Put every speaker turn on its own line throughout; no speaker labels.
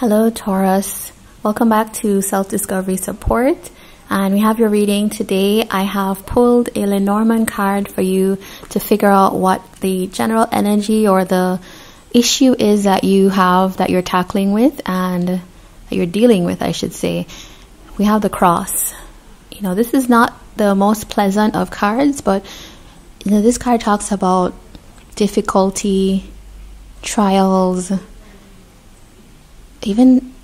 Hello Taurus, welcome back to Self-Discovery Support, and we have your reading today. I have pulled a Lenormand card for you to figure out what the general energy or the issue is that you have, that you're tackling with, and that you're dealing with, I should say. We have the Cross. You know, this is not the most pleasant of cards, but you know, this card talks about difficulty, trials. Even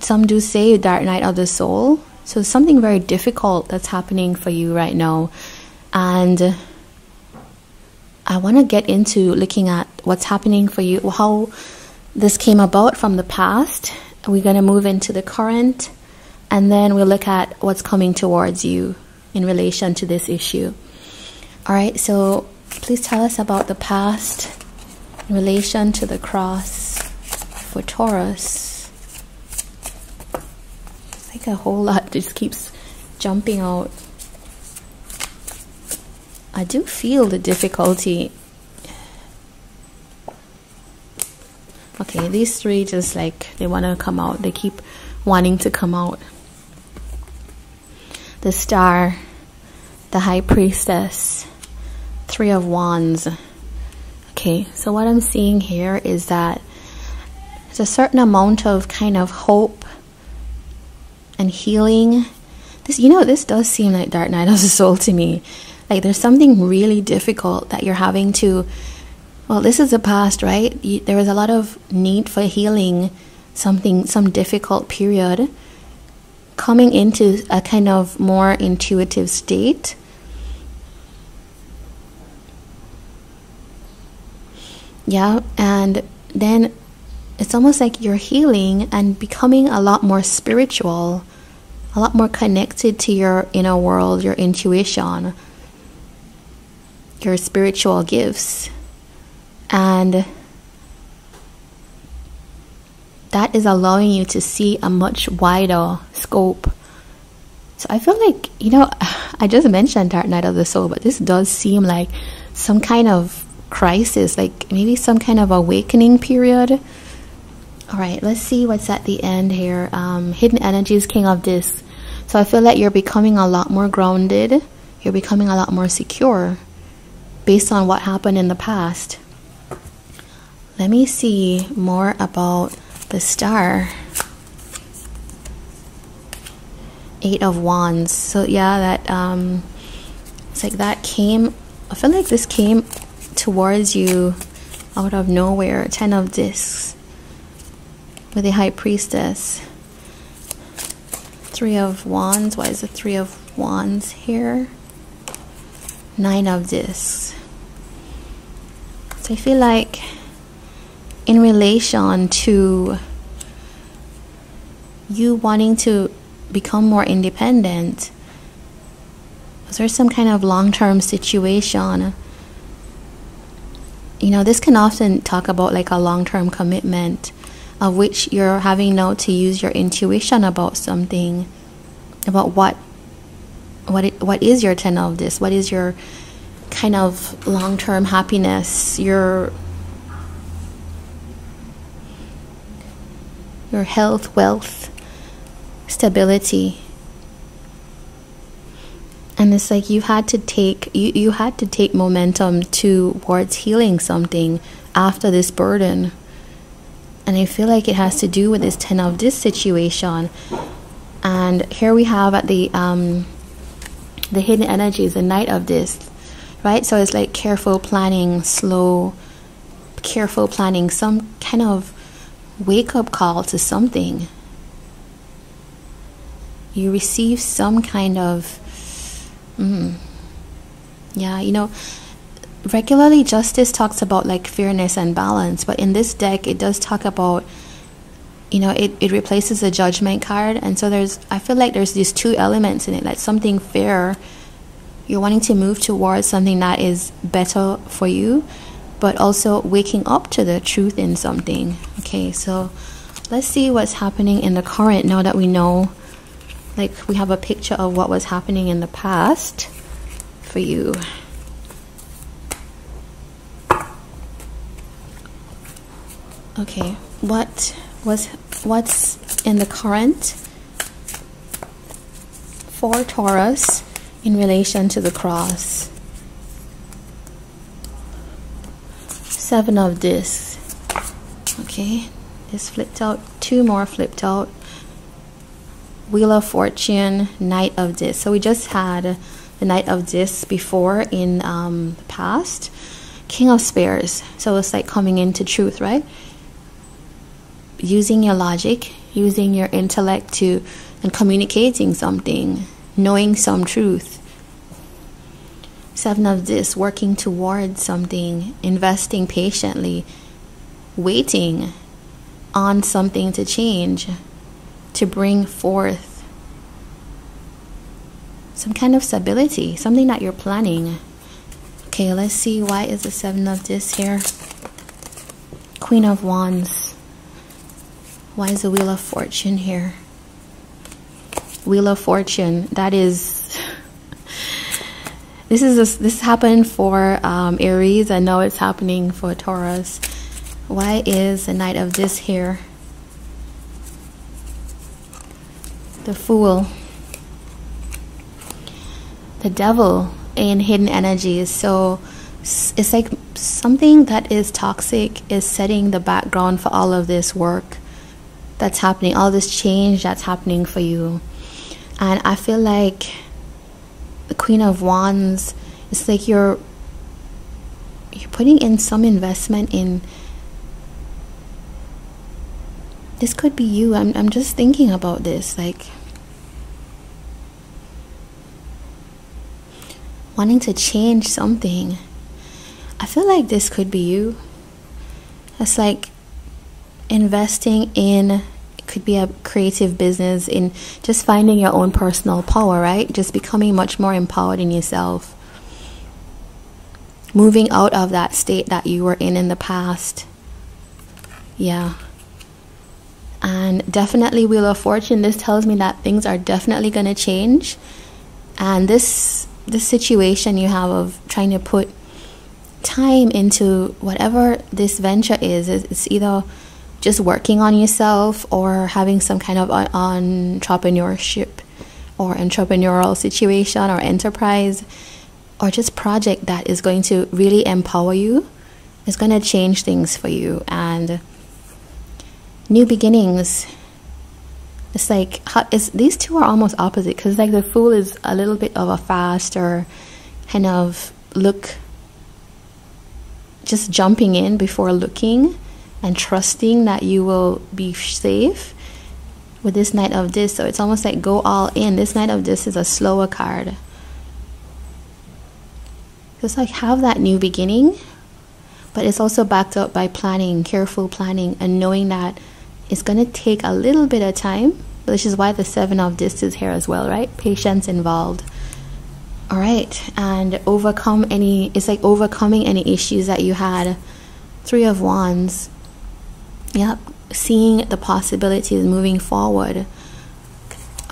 some do say dark night of the soul. So something very difficult that's happening for you right now. And I want to get into looking at what's happening for you, how this came about from the past. We're going to move into the current, and then we'll look at what's coming towards you in relation to this issue. All right, so please tell us about the past in relation to the Cross for Taurus. It's like a whole lot just keeps jumping out. I do feel the difficulty. Okay, these three just like they want to come out. They keep wanting to come out. The Star, the High Priestess, Three of Wands. Okay, so what I'm seeing here is that there's a certain amount of kind of hope and healing. This, you know, this does seem like dark night of the soul to me. Like there's something really difficult that you're having to, well, this is the past, right? There was a lot of need for healing, some difficult period, coming into a kind of more intuitive state. Yeah, and then it's almost like you're healing and becoming a lot more spiritual, a lot more connected to your inner world, your intuition, your spiritual gifts. And that is allowing you to see a much wider scope. So I feel like, you know, I just mentioned Dark Night of the Soul, but this does seem like some kind of crisis, like maybe some kind of awakening period. All right, let's see what's at the end here. Hidden energies, King of Discs. So I feel like you're becoming a lot more grounded. You're becoming a lot more secure based on what happened in the past. Let me see more about the Star. Eight of Wands. So yeah, that it's like that came, I feel like this came towards you out of nowhere. Ten of Discs with the High Priestess. Three of Wands. Why is the Three of Wands here? Nine of Discs. So I feel like in relation to you wanting to become more independent, was there some kind of long-term situation? You know, this can often talk about like a long-term commitment of which you're having now to use your intuition about something, about what is your Ten of Discs, what is your kind of long-term happiness, your health, wealth, stability. And it's like you had to take momentum towards healing something after this burden. And I feel like it has to do with this Ten of Discs situation. And here we have at the hidden energies, the Knight of Discs, right? So it's like careful planning, slow, careful planning, some kind of wake-up call to something. You receive some kind of yeah, you know, regularly Justice talks about like fairness and balance, but in this deck it does talk about, you know, it replaces the Judgment card. And so I feel like there's these two elements in it, like something fair, you're wanting to move towards something that is better for you, but also waking up to the truth in something. Okay, so let's see what's happening in the current now that we know, like we have a picture of what was happening in the past for you. Okay, what's in the current for Taurus in relation to the cross? Seven of Discs. Okay, this flipped out, two more flipped out. Wheel of Fortune, Knight of Discs. So we just had the Knight of Discs before in the past. King of Spears. So it's like coming into truth, right? Using your logic, using your intellect to, and communicating something, knowing some truth. Seven of Discs, working towards something, investing patiently, waiting on something to change, to bring forth some kind of stability, something that you're planning. Okay, let's see, why is the Seven of Discs here? Queen of Wands. Why is the Wheel of Fortune here? Wheel of Fortune, that is... This happened for Aries. I know it's happening for Taurus. Why is the Knight of Discs here? The Fool. The Devil in hidden energies. So it's like something that is toxic is setting the background for all of this work that's happening, all this change that's happening for you. And I feel like the Queen of Wands, it's like you're putting in some investment in, this could be you. I'm just thinking about this, like wanting to change something. I feel like this could be you. It's like investing in, could be a creative business, in just finding your own personal power, right? Just becoming much more empowered in yourself, moving out of that state that you were in the past. Yeah. And definitely Wheel of Fortune, this tells me that things are definitely going to change. And this situation you have of trying to put time into whatever this venture is, it's either just working on yourself or having some kind of entrepreneurship or entrepreneurial situation or enterprise, or just project that is going to really empower you, is going to change things for you. And new beginnings, it's like these two are almost opposite, because like the Fool is a little bit of a faster kind of look, just jumping in before looking and trusting that you will be safe. With this Knight of Discs, so it's almost like go all in. This Knight of Discs is a slower card. Just like have that new beginning, but it's also backed up by planning, careful planning, and knowing that it's going to take a little bit of time, which is why the Seven of Discs is here as well, right? Patience involved. All right, and overcome any, it's like overcoming any issues that you had. Three of Wands. Yep, seeing the possibilities, moving forward.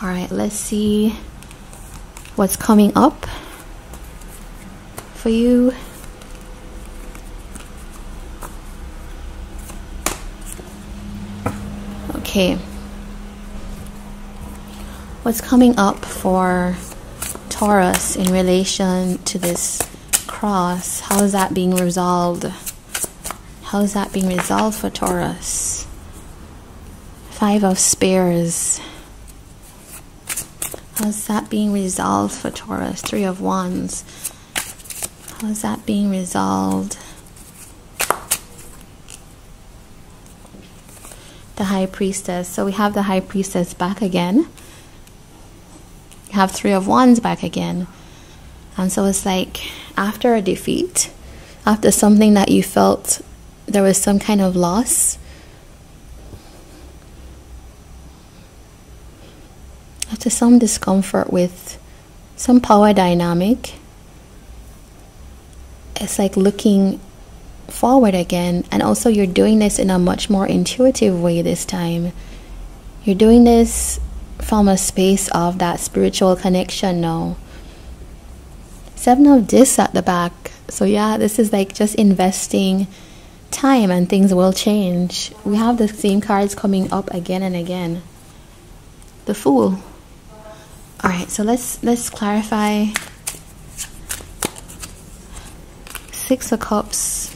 All right, let's see what's coming up for you. Okay, what's coming up for Taurus in relation to this cross? How is that being resolved? How is that being resolved for Taurus? Five of Spears. How is that being resolved for Taurus? Three of Wands. How is that being resolved? The High Priestess. So we have the High Priestess back again. We have Three of Wands back again. And so it's like after a defeat, after something that you felt there was some kind of loss, after some discomfort with some power dynamic, it's like looking forward again. And also you're doing this in a much more intuitive way this time. You're doing this from a space of that spiritual connection now. Seven of Discs at the back. So yeah, this is like just investing time and things will change. We have the same cards coming up again and again. The Fool. All right, so let's clarify. Six of Cups,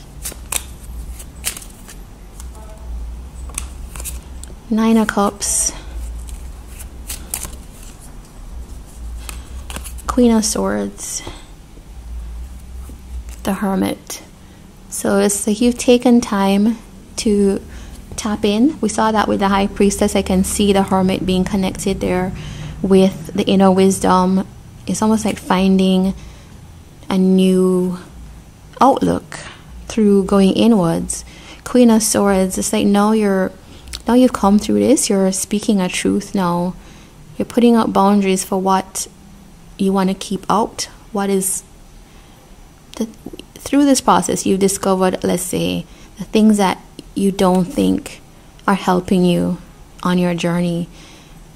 Nine of Cups, Queen of Swords, the Hermit. So it's like you've taken time to tap in. We saw that with the High Priestess. I can see the Hermit being connected there with the inner wisdom. It's almost like finding a new outlook through going inwards. Queen of Swords, it's like now you've come through this, you're speaking a truth now. You're putting out boundaries for what you want to keep out. What is through this process you've discovered, let's say, the things that you don't think are helping you on your journey.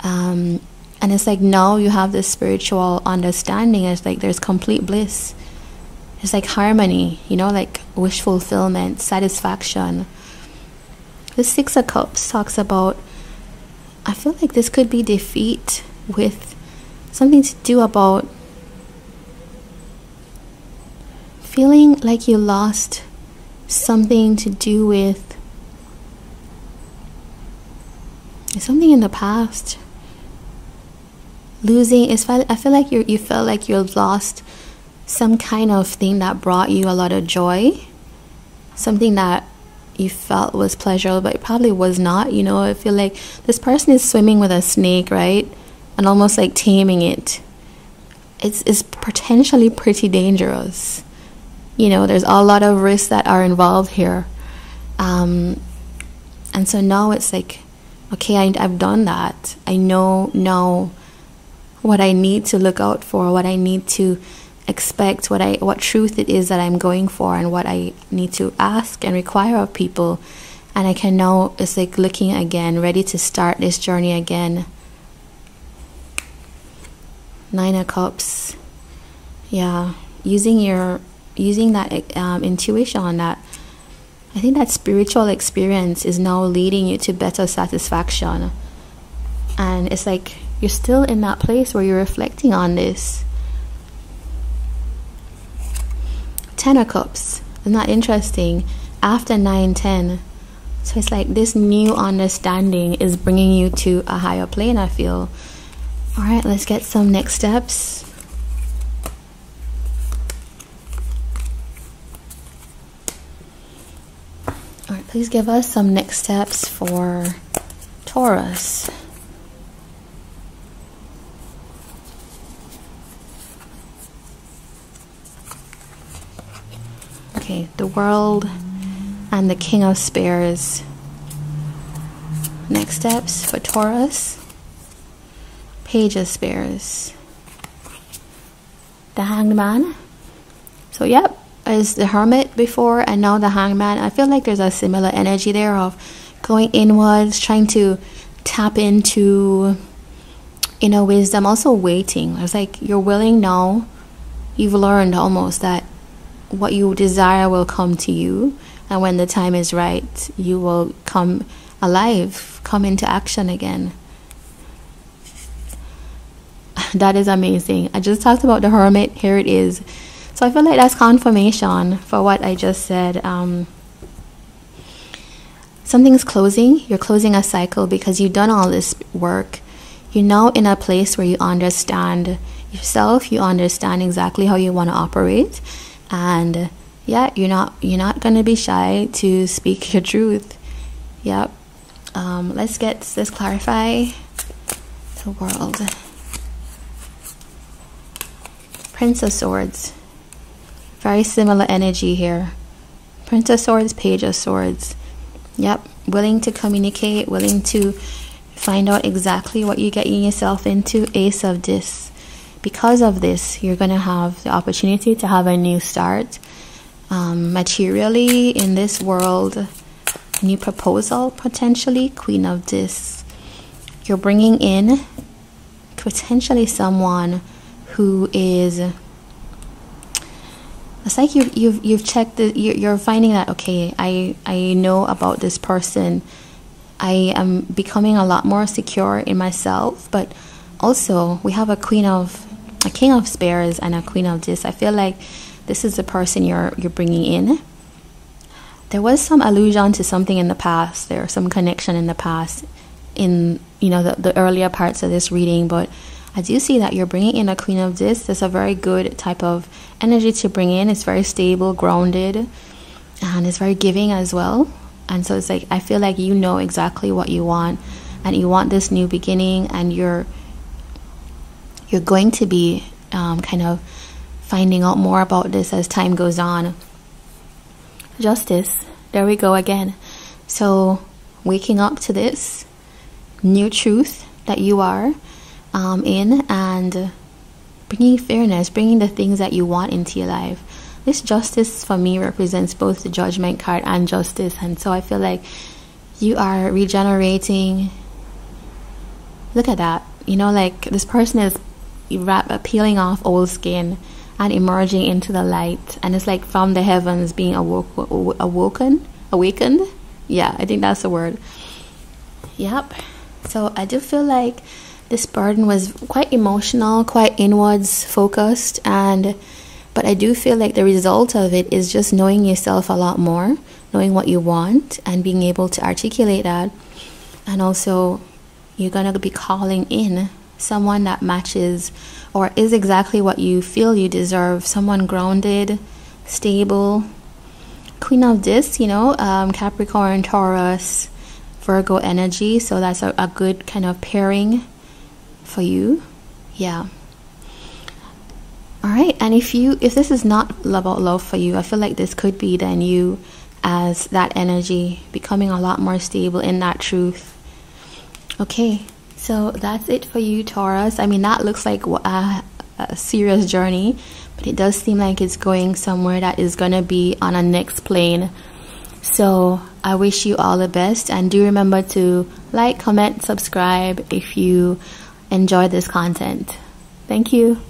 And it's like now you have this spiritual understanding. It's like there's complete bliss. It's like harmony, you know, like wish fulfillment, satisfaction. The Six of Cups talks about, I feel like this could be defeat with something to do about feeling like you lost something to do with something in the past. Losing, I feel like you felt like you've lost some kind of thing that brought you a lot of joy, something that you felt was pleasurable but it probably was not. You know, I feel like this person is swimming with a snake, right, and almost like taming it. It's potentially pretty dangerous. You know, there's a lot of risks that are involved here, and so now it's like, okay, I've done that. I know now what I need to look out for, what I need to expect, what truth it is that I'm going for, and what I need to ask and require of people. And I can now, it's like looking again, ready to start this journey again. Nine of Cups. Yeah, using that intuition, that I think that spiritual experience is now leading you to better satisfaction. And it's like you're still in that place where you're reflecting on this. Ten of Cups. Isn't that interesting? After 9-10. So it's like this new understanding is bringing you to a higher plane, I feel. Alright, let's get some next steps. Alright, please give us some next steps for Taurus. Okay, the World and the King of Spears. Next steps for Taurus. Page of Spears. The Hanged Man. So yep, as the Hermit before and now the Hanged Man. I feel like there's a similar energy there of going inwards, trying to tap into inner wisdom, also waiting. It's like you're willing now. You've learned almost that what you desire will come to you, and when the time is right, you will come alive, come into action again. That is amazing. I just talked about the Hermit. Here it is. So I feel like that's confirmation for what I just said. Something's closing. You're closing a cycle because you've done all this work. You're now in a place where you understand yourself. You understand exactly how you want to operate. And yeah, you're not going to be shy to speak your truth. Yep. Let's clarify the World. Prince of Swords. Very similar energy here. Prince of Swords, Page of Swords. Yep. Willing to communicate, willing to find out exactly what you're getting yourself into. Ace of Discs. Because of this, you're going to have the opportunity to have a new start. Materially, in this world, new proposal, potentially. Queen of Discs. You're bringing in potentially someone who is It's like you've checked the, you're finding that, okay, I know about this person. I am becoming a lot more secure in myself. But also we have a king of spears and a queen of this. I feel like this is the person you're bringing in. There was some allusion to something in the past. There's some connection in the past in, you know, the earlier parts of this reading. But I do see that you're bringing in a queen of this. There's a very good type of energy to bring in. It's very stable, grounded, and it's very giving as well. And so it's like, I feel like you know exactly what you want, and you want this new beginning, and you're going to be kind of finding out more about this as time goes on. Justice, there we go again. So waking up to this new truth that you are in, and bringing fairness, bringing the things that you want into your life. This justice for me represents both the judgment card and justice, and so I feel like you are regenerating. Look at that, you know, like this person is peeling off old skin and emerging into the light, and it's like from the heavens being awakened. Yeah, I think that's the word. Yep. So I do feel like this burden was quite emotional, quite inwards focused, but I do feel like the result of it is just knowing yourself a lot more, knowing what you want, and being able to articulate that. And also, you're going to be calling in someone that matches or is exactly what you feel you deserve. Someone grounded, stable. Queen of this, you know, Capricorn, Taurus, Virgo energy. So that's a good kind of pairing for you. Yeah. All right. And if this is not about love for you, I feel like this could be then you as that energy, becoming a lot more stable in that truth. Okay. So that's it for you, Taurus. I mean, that looks like a serious journey, but it does seem like it's going somewhere that is going to be on a next plane. So I wish you all the best, and do remember to like, comment, subscribe if you enjoy this content. Thank you.